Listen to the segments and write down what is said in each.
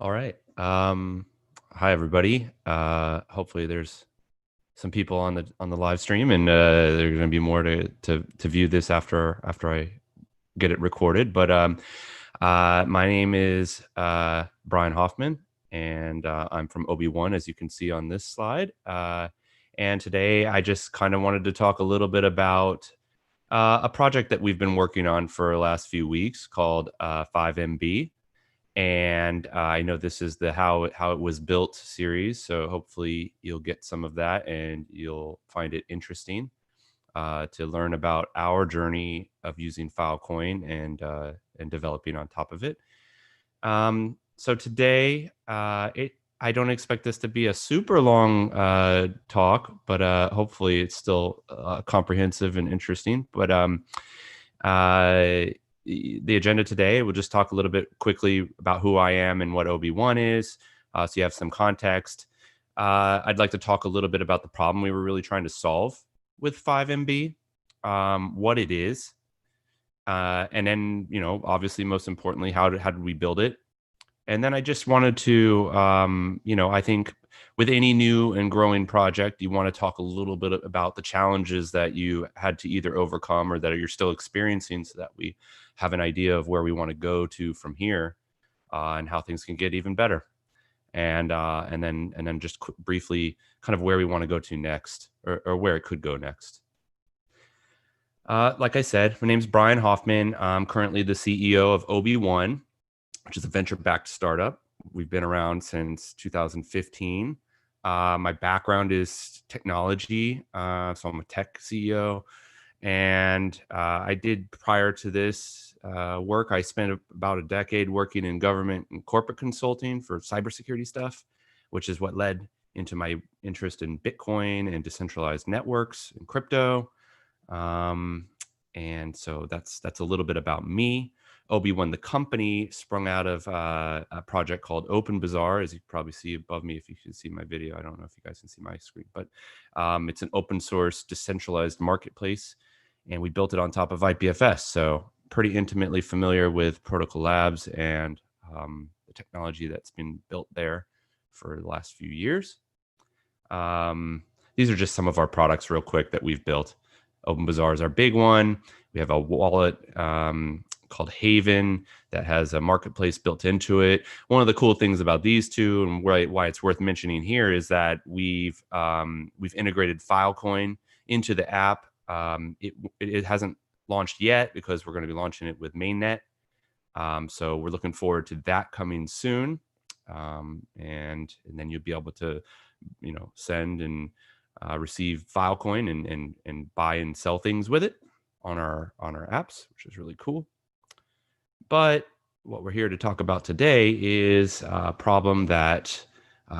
All right. Hi everybody. Hopefully there's some people on the live stream, and there's going to be more to view this after I get it recorded. But my name is Brian Hoffman, and I'm from Obi-Wan, as you can see on this slide. And today I just kind of wanted to talk a little bit about a project that we've been working on for the last few weeks called 5MB. And I know this is the how it was built series, so hopefully you'll get some of that and you'll find it interesting to learn about our journey of using Filecoin and developing on top of it. So today, I don't expect this to be a super long talk, but hopefully it's still comprehensive and interesting. But the agenda today, we'll just talk a little bit quickly about who I am and what Obi-Wan is, so you have some context. I'd like to talk a little bit about the problem we were really trying to solve with 5MB, what it is, and then, obviously, most importantly, how did we build it? And then I just wanted to, I think with any new and growing project, you want to talk a little bit about the challenges that you had to either overcome or that you're still experiencing, so that we have an idea of where we want to go to from here, and how things can get even better. And then just briefly kind of where we want to go to next, or where it could go next. Like I said, my name's Brian Hoffman. I'm currently the CEO of Obi-Wan, which is a venture-backed startup. We've been around since 2015. My background is technology, so I'm a tech CEO. And I did, prior to this work, I spent about a decade working in government and corporate consulting for cybersecurity stuff, which is what led into my interest in Bitcoin and decentralized networks and crypto. And so that's a little bit about me. Obi-Wan, the company, sprung out of a project called Open Bazaar, as you probably see above me if you can see my video. I don't know if you guys can see my screen, but it's an open source decentralized marketplace, and we built it on top of IPFS. So pretty intimately familiar with Protocol Labs and the technology that's been built there for the last few years. These are just some of our products real quick that we've built. Open Bazaar is our big one. We have a wallet called Haven that has a marketplace built into it. One of the cool things about these two, and why it's worth mentioning here, is that we've integrated Filecoin into the app. It hasn't launched yet because we're going to be launching it with mainnet. So we're looking forward to that coming soon, and then you'll be able to, send and receive Filecoin and buy and sell things with it on our apps, which is really cool. But what we're here to talk about today is a problem that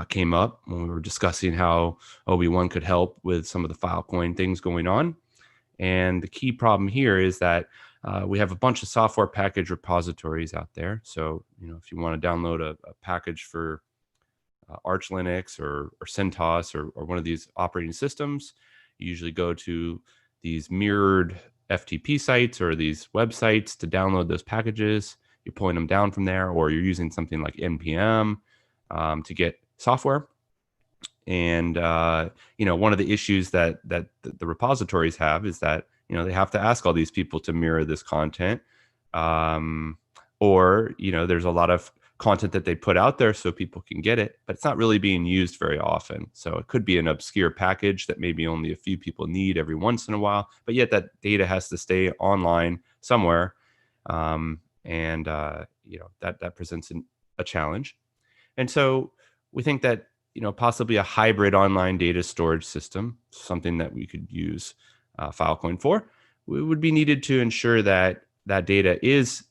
came up when we were discussing how Obi-Wan could help with some of the Filecoin things going on. And the key problem here is that we have a bunch of software package repositories out there. So, if you want to download a package for Arch Linux or CentOS or one of these operating systems, you usually go to these mirrored FTP sites or these websites to download those packages. You're pulling them down from there, or you're using something like NPM to get software. And one of the issues that the repositories have is that they have to ask all these people to mirror this content, or there's a lot of content that they put out there so people can get it, but it's not really being used very often. So it could be an obscure package that maybe only a few people need every once in a while, but yet that data has to stay online somewhere, and that presents a challenge. And so we think that possibly a hybrid online data storage system, something that we could use Filecoin for, would be needed to ensure that that data is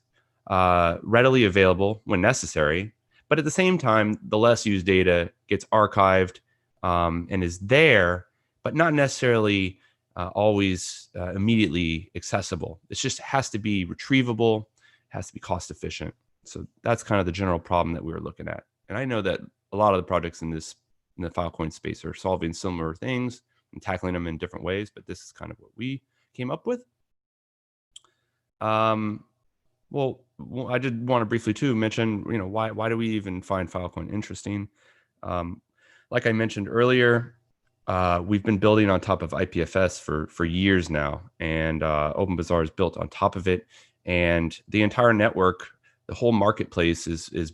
readily available when necessary, but at the same time, the less used data gets archived and is there, but not necessarily always immediately accessible. It just has to be retrievable, has to be cost efficient. So that's kind of the general problem that we were looking at. And I know that a lot of the projects in the Filecoin space are solving similar things and tackling them in different ways, but this is kind of what we came up with. I did want to briefly too mention, why do we even find Filecoin interesting? Um, like I mentioned earlier, we've been building on top of IPFS for years now, and OpenBazaar is built on top of it, and the entire network, the whole marketplace is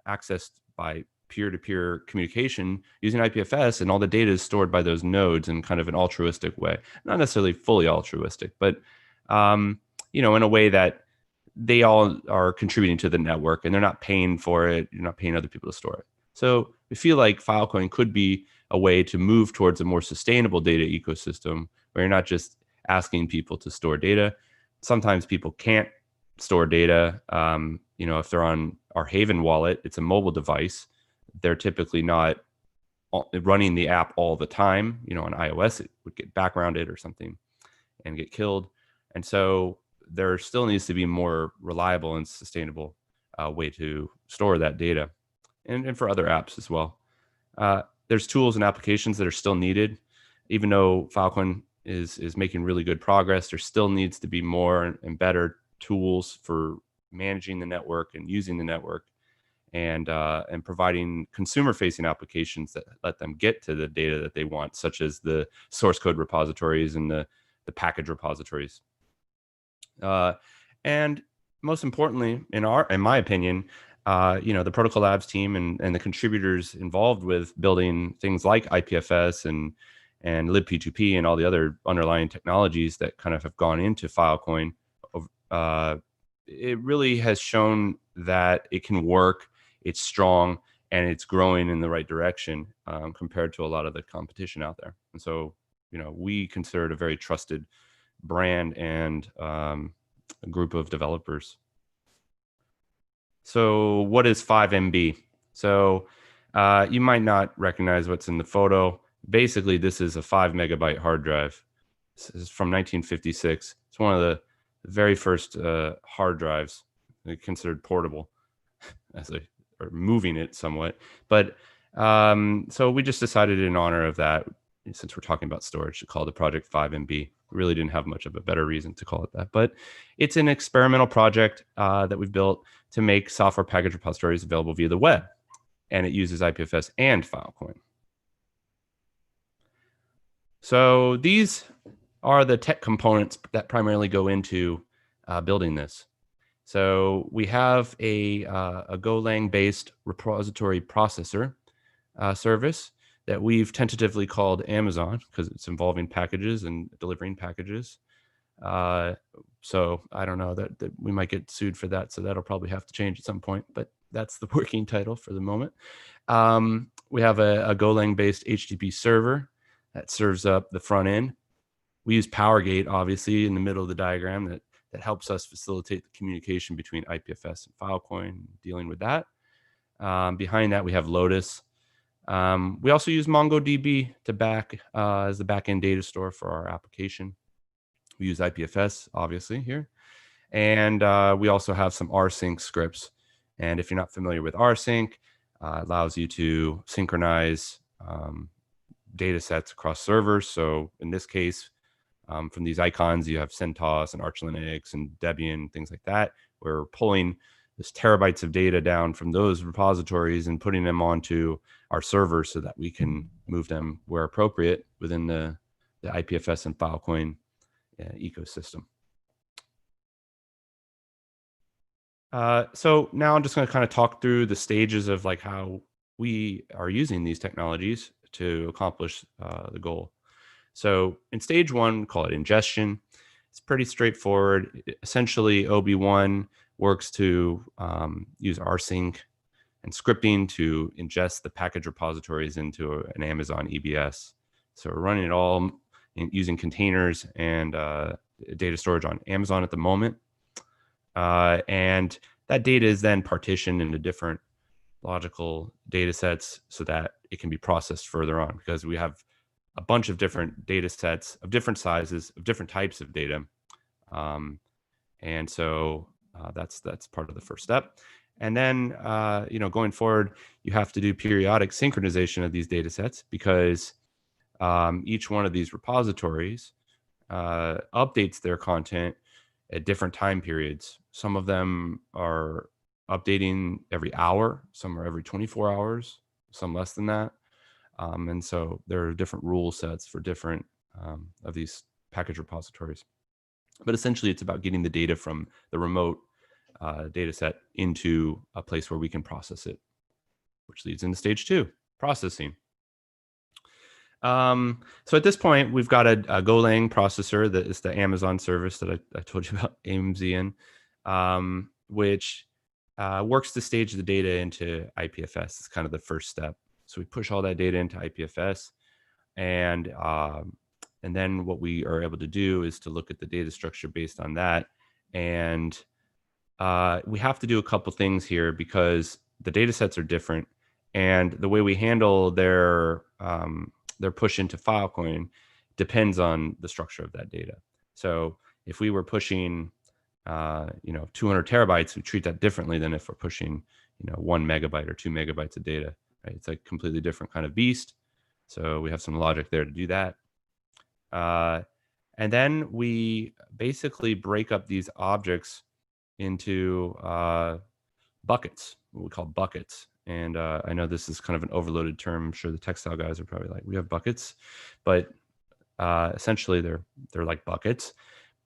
accessed by peer-to-peer communication using IPFS, and all the data is stored by those nodes in kind of an altruistic way, not necessarily fully altruistic, but in a way that they all are contributing to the network and they're not paying for it. You're not paying other people to store it. So we feel like Filecoin could be a way to move towards a more sustainable data ecosystem where you're not just asking people to store data. Sometimes people can't store data. If they're on our Haven wallet, it's a mobile device. They're typically not running the app all the time. On iOS, it would get backgrounded or something and get killed. And so there still needs to be more reliable and sustainable way to store that data, and for other apps as well. There's tools and applications that are still needed. Even though Filecoin is making really good progress, there still needs to be more and better tools for managing the network and using the network, and providing consumer-facing applications that let them get to the data that they want, such as the source code repositories and the package repositories. And most importantly, in my opinion, the Protocol Labs team and the contributors involved with building things like IPFS and libp2p and all the other underlying technologies that kind of have gone into Filecoin, it really has shown that it can work, it's strong, and it's growing in the right direction compared to a lot of the competition out there. And so, we consider it a very trusted brand and a group of developers. So what is 5MB? So you might not recognize what's in the photo. Basically, this is a 5 megabyte hard drive. This is from 1956. It's one of the very first hard drives considered portable, or moving it somewhat. But so we just decided in honor of that, since we're talking about storage, to call the project 5MB. We really didn't have much of a better reason to call it that, but it's an experimental project that we've built to make software package repositories available via the web, and it uses IPFS and Filecoin. So these are the tech components that primarily go into building this. So we have a Golang-based repository processor service that we've tentatively called Amazon because it's involving packages and delivering packages. So I don't know that we might get sued for that. So that'll probably have to change at some point, but that's the working title for the moment. We have a Golang-based HTTP server that serves up the front end. We use PowerGate, obviously, in the middle of the diagram that helps us facilitate the communication between IPFS and Filecoin, dealing with that. Behind that, we have Lotus. We also use MongoDB to back as the backend data store for our application. We use IPFS, obviously, here. And we also have some rsync scripts. And if you're not familiar with rsync, it allows you to synchronize data sets across servers. So in this case, from these icons, you have CentOS and Arch Linux and Debian, things like that. We're pulling this terabytes of data down from those repositories and putting them onto our servers so that we can move them where appropriate within the IPFS and Filecoin ecosystem. So now I'm just going to kind of talk through the stages of like how we are using these technologies to accomplish the goal. So in stage one, we call it ingestion. It's pretty straightforward. Essentially, OB1 works to use rsync and scripting to ingest the package repositories into an Amazon EBS. So we're running it all using containers and data storage on Amazon at the moment. And that data is then partitioned into different logical data sets so that it can be processed further on, because we have a bunch of different data sets of different sizes, of different types of data. And so that's part of the first step. And then, going forward, you have to do periodic synchronization of these data sets, because each one of these repositories updates their content at different time periods. Some of them are updating every hour, some are every 24 hours, some less than that. And so there are different rule sets for different of these package repositories. But essentially, it's about getting the data from the remote data set into a place where we can process it, which leads into stage 2, processing. So at this point, we've got a Golang processor that is the Amazon service that I told you about, AMZN, which works to stage the data into IPFS. It's kind of the first step. So we push all that data into IPFS, and then what we are able to do is to look at the data structure based on that. And we have to do a couple things here because the data sets are different, and the way we handle their push into Filecoin depends on the structure of that data. So if we were pushing 200 terabytes, we treat that differently than if we're pushing 1 megabyte or 2 megabytes of data, right? It's a completely different kind of beast. So we have some logic there to do that. And then we basically break up these objects into buckets, what we call buckets. And I know this is kind of an overloaded term. I'm sure the textile guys are probably like, we have buckets, but essentially they're like buckets.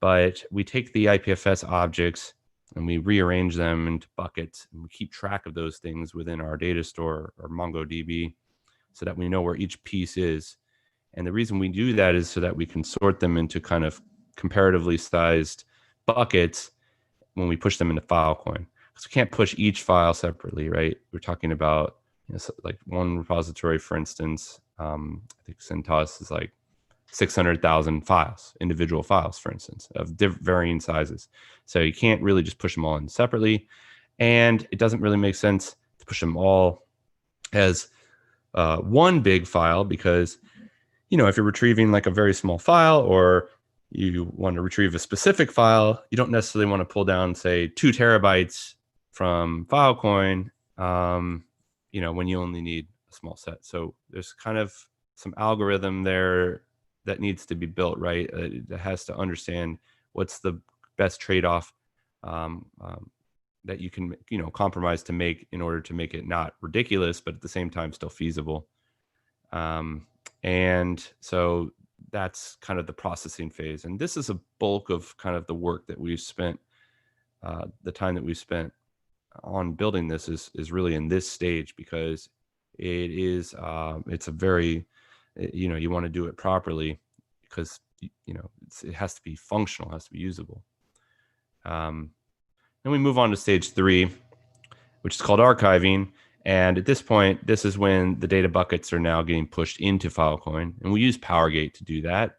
But we take the IPFS objects and we rearrange them into buckets, and we keep track of those things within our data store or MongoDB so that we know where each piece is. And the reason we do that is so that we can sort them into kind of comparatively sized buckets when we push them into Filecoin. Because we can't push each file separately, right? We're talking about like one repository, for instance, I think CentOS is like 600,000 files, individual files, for instance, of varying sizes. So you can't really just push them all in separately. And it doesn't really make sense to push them all as one big file because, if you're retrieving like a very small file or you want to retrieve a specific file, you don't necessarily want to pull down, say, 2 terabytes from Filecoin, when you only need a small set. So there's kind of some algorithm there that needs to be built, right? It has to understand what's the best trade-off that you can, compromise to make in order to make it not ridiculous, but at the same time still feasible. And so that's kind of the processing phase. And this is a bulk of kind of the work that we've spent, the time that we've spent on building this is really in this stage, because it is, it's a very, you want to do it properly because, it has to be functional, it has to be usable. Then we move on to stage 3, which is called archiving. And at this point, this is when the data buckets are now getting pushed into Filecoin, and we use PowerGate to do that.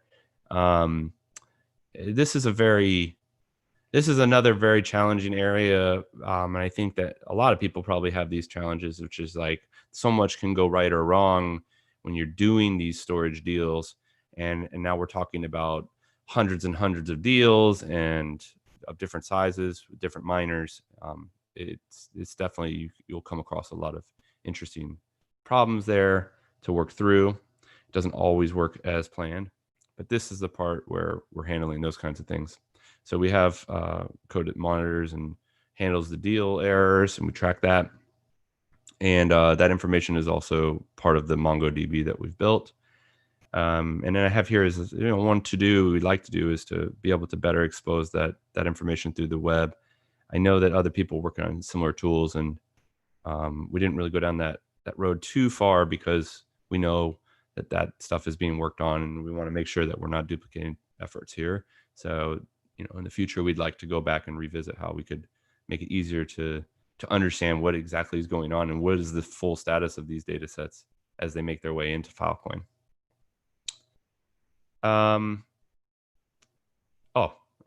This is another very challenging area, and I think that a lot of people probably have these challenges, which is like so much can go right or wrong when you're doing these storage deals, and now we're talking about hundreds and hundreds of deals and of different sizes, different miners. It's definitely, you'll come across a lot of interesting problems there to work through. It doesn't always work as planned, but this is the part where we're handling those kinds of things. So we have code that monitors and handles the deal errors, and we track that. And that information is also part of the MongoDB that we've built. And then I have here is, one to-do we'd like to do is to be able to better expose that information through the web. I know that other people working on similar tools, and we didn't really go down that road too far because we know that stuff is being worked on, and we want to make sure that we're not duplicating efforts here. So, in the future, we'd like to go back and revisit how we could make it easier to understand what exactly is going on and what is the full status of these data sets as they make their way into Filecoin.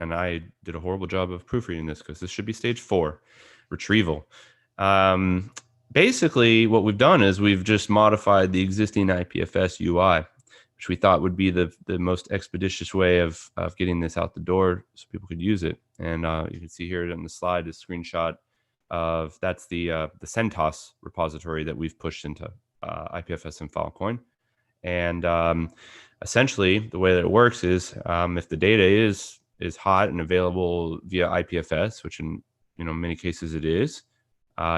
And I did a horrible job of proofreading this because this should be stage 4, retrieval. Basically, what we've done is we've just modified the existing IPFS UI, which we thought would be the most expeditious way of getting this out the door so people could use it. And you can see here on the slide a screenshot of that's the CentOS repository that we've pushed into IPFS and Filecoin. And essentially, the way that it works is if the data is is hot and available via IPFS, which in many cases it is,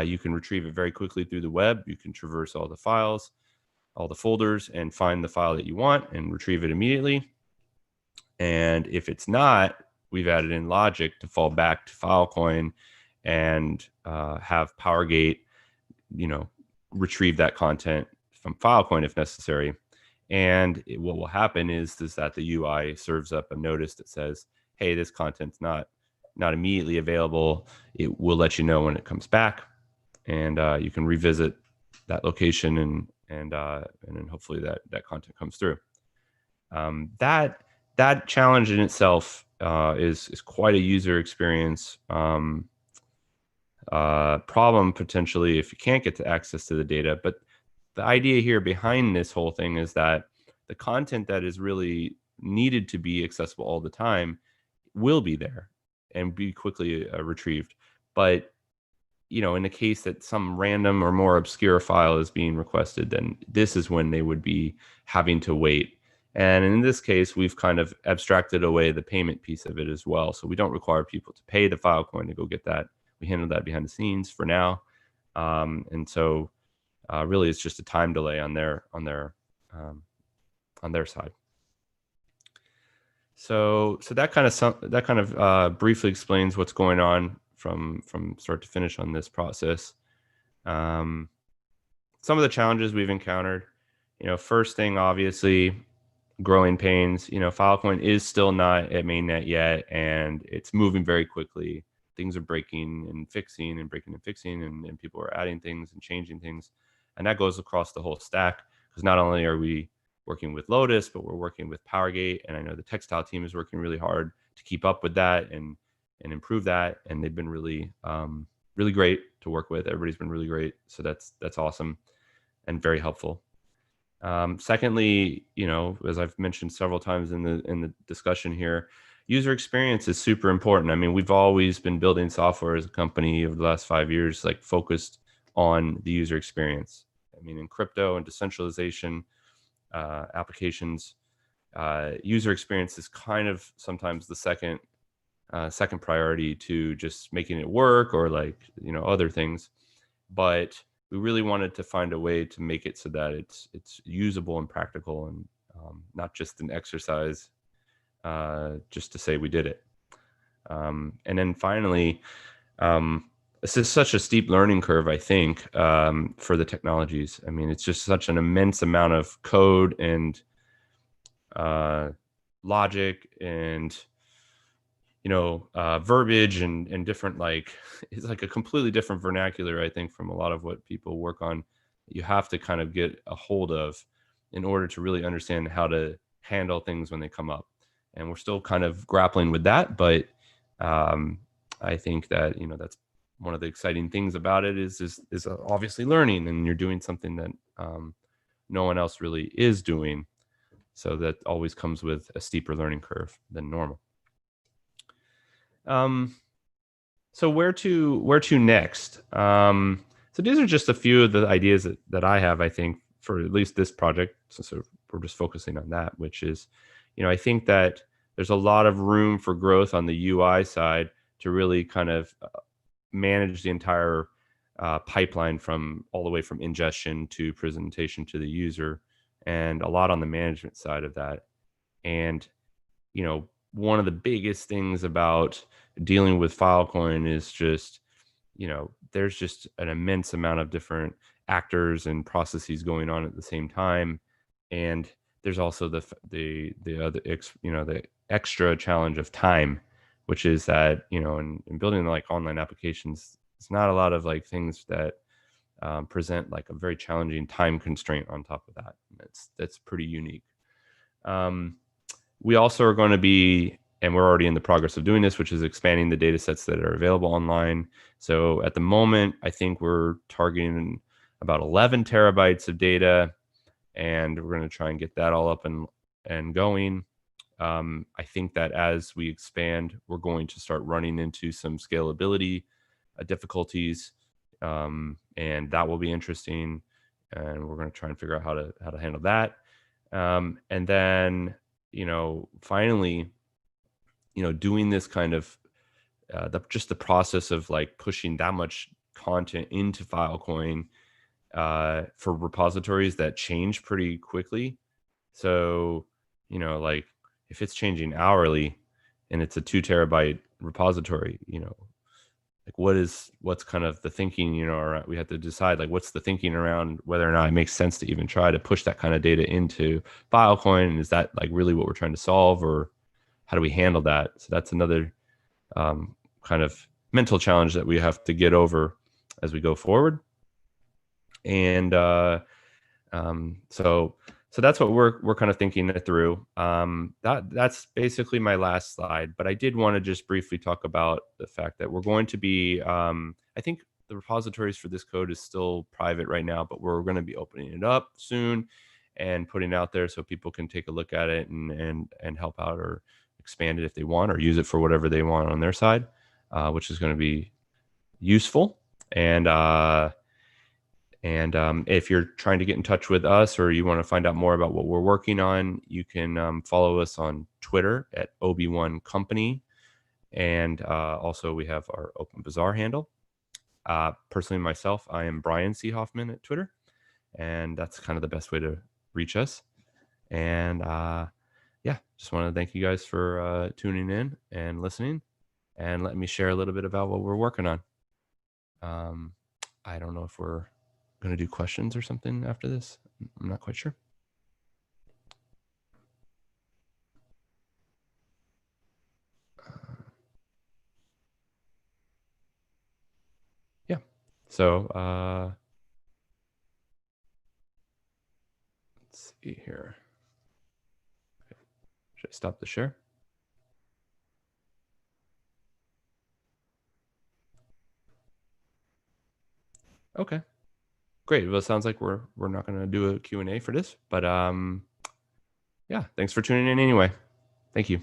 you can retrieve it very quickly through the web. You can traverse all the files, all the folders, and find the file that you want and retrieve it immediately. And if it's not, we've added in logic to fall back to Filecoin and have PowerGate, retrieve that content from Filecoin if necessary. And what will happen is that the UI serves up a notice that says, hey, this content's not immediately available. It will let you know when it comes back, and you can revisit that location, and then hopefully that content comes through. That challenge in itself is quite a user experience problem potentially if you can't get to access to the data. But the idea here behind this whole thing is that the content that is really needed to be accessible all the time will be there and be quickly retrieved. But in the case that some random or more obscure file is being requested, then this is when they would be having to wait. And in this case, we've kind of abstracted away the payment piece of it as well. So we don't require people to pay the Filecoin to go get that. We handle that behind the scenes for now. And so really it's just a time delay on their side. So that kind of briefly explains what's going on from start to finish on this process. Some of the challenges we've encountered, first thing, obviously, growing pains. Filecoin is still not at mainnet yet, and it's moving very quickly. Things are breaking and fixing and breaking and fixing, and people are adding things and changing things. And that goes across the whole stack, because not only are we working with Lotus, but we're working with PowerGate. And I know the Textile team is working really hard to keep up with that and improve that. And they've been really, really great to work with. Everybody's been really great. So that's awesome and very helpful. Secondly, as I've mentioned several times in the discussion here, user experience is super important. I mean, we've always been building software as a company over the last 5 years, like focused on the user experience. I mean, in crypto and decentralization applications, user experience is kind of sometimes the second priority to just making it work or other things. But we really wanted to find a way to make it so that it's usable and practical, and not just an exercise just to say we did it. And then finally, this is such a steep learning curve, I think, for the technologies. I mean, it's just such an immense amount of code and logic and verbiage and different, it's like a completely different vernacular, I think, from a lot of what people work on. You have to kind of get a hold of in order to really understand how to handle things when they come up. And we're still kind of grappling with that, but I think that that's one of the exciting things about it is obviously learning, and you're doing something that no one else really is doing. So that always comes with a steeper learning curve than normal. So where to next? So these are just a few of the ideas that I have, I think, for at least this project. So we're just focusing on that, which is, I think that there's a lot of room for growth on the UI side to really kind of manage the entire pipeline from all the way from ingestion to presentation to the user, and a lot on the management side of that. And, one of the biggest things about dealing with Filecoin is just, there's just an immense amount of different actors and processes going on at the same time. And there's also the other, the extra challenge of time, which is that, in building online applications, it's not a lot of things that present a very challenging time constraint on top of that. That's pretty unique. We also are going to be, and we're already in the progress of doing this, which is expanding the data sets that are available online. So at the moment, I think we're targeting about 11 terabytes of data, and we're going to try and get that all up and going. I think that as we expand, we're going to start running into some scalability difficulties, and that will be interesting. And we're going to try and figure out how to handle that. And then, finally, doing this kind of just the process of like pushing that much content into Filecoin for repositories that change pretty quickly. So, like if it's changing hourly and it's a 2 terabyte repository, like what's kind of the thinking, we have to decide like what's the thinking around whether or not it makes sense to even try to push that kind of data into Filecoin. And is that like really what we're trying to solve, or how do we handle that? So that's another kind of mental challenge that we have to get over as we go forward. And so that's what we're kind of thinking it through. That's basically my last slide, but I did want to just briefly talk about the fact that we're going to be, I think the repositories for this code is still private right now, but we're going to be opening it up soon and putting it out there so people can take a look at it and help out or expand it if they want, or use it for whatever they want on their side, which is going to be useful. And if you're trying to get in touch with us or you want to find out more about what we're working on, you can follow us on Twitter at Obi-Wan Company. And also we have our Open Bazaar handle. Personally, myself, I am Brian C. Hoffman at Twitter. And that's kind of the best way to reach us. And yeah, just want to thank you guys for tuning in and listening and letting me share a little bit about what we're working on. I don't know if we're going to do questions or something after this. I'm not quite sure. Yeah. So let's see here. Okay. Should I stop the share? Okay. Great. Well, it sounds like we're not going to do a Q&A for this, but yeah, thanks for tuning in anyway. Thank you.